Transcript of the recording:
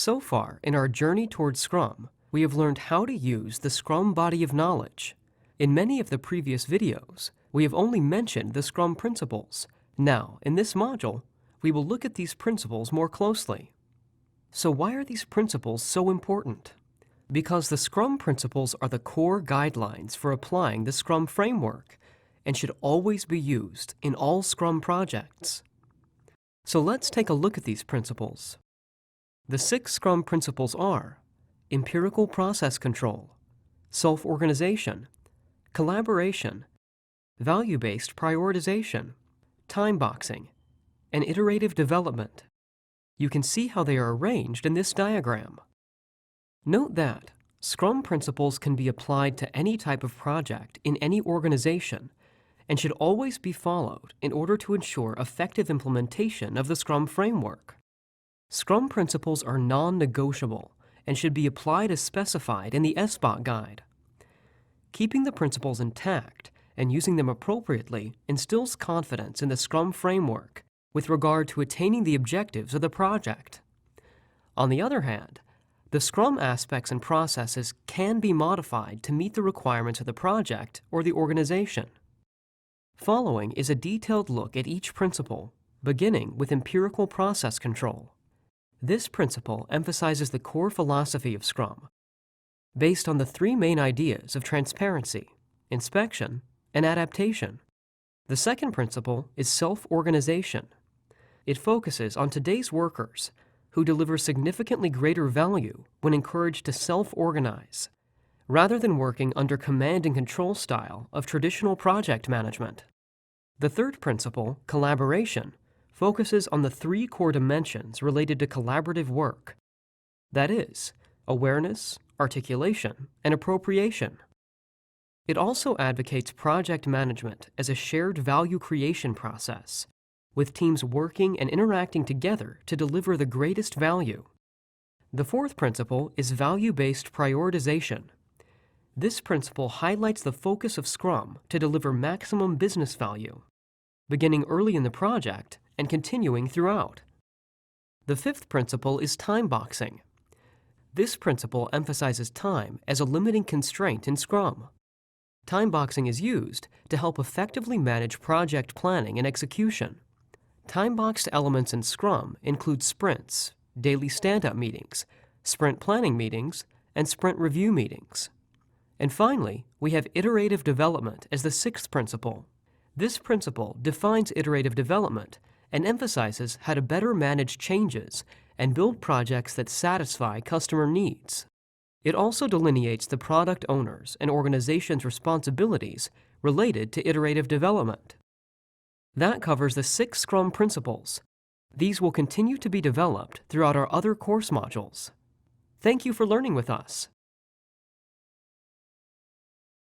So far, in our journey towards Scrum, we have learned how to use the Scrum body of knowledge. In many of the previous videos, we have only mentioned the Scrum principles. Now, in this module, we will look at these principles more closely. So why are these principles so important? Because the Scrum principles are the core guidelines for applying the Scrum framework and should always be used in all Scrum projects. So let's take a look at these principles. The 6 Scrum principles are empirical process control, self-organization, collaboration, value-based prioritization, time boxing, and iterative development. You can see how they are arranged in this diagram. Note that Scrum principles can be applied to any type of project in any organization and should always be followed in order to ensure effective implementation of the Scrum framework. Scrum principles are non-negotiable and should be applied as specified in the SBOT guide. Keeping the principles intact and using them appropriately instills confidence in the Scrum framework with regard to attaining the objectives of the project. On the other hand, the Scrum aspects and processes can be modified to meet the requirements of the project or the organization. Following is a detailed look at each principle, beginning with empirical process control. This principle emphasizes the core philosophy of Scrum, based on the 3 main ideas of transparency, inspection, and adaptation. The second principle is self-organization. It focuses on today's workers who deliver significantly greater value when encouraged to self-organize, rather than working under command and control style of traditional project management. The third principle, collaboration, focuses on the 3 core dimensions related to collaborative work. That is, awareness, articulation, and appropriation. It also advocates project management as a shared value creation process, with teams working and interacting together to deliver the greatest value. The fourth principle is value-based prioritization. This principle highlights the focus of Scrum to deliver maximum business value, beginning early in the project and continuing throughout. The fifth principle is time boxing. This principle emphasizes time as a limiting constraint in Scrum. Time boxing is used to help effectively manage project planning and execution. Time-boxed elements in Scrum include sprints, daily stand-up meetings, sprint planning meetings, and sprint review meetings. And finally, we have iterative development as the 6th principle. This principle defines iterative development and emphasizes how to better manage changes and build projects that satisfy customer needs. It also delineates the product owners' and organization's responsibilities related to iterative development. That covers the 6 Scrum principles. These will continue to be developed throughout our other course modules. Thank you for learning with us.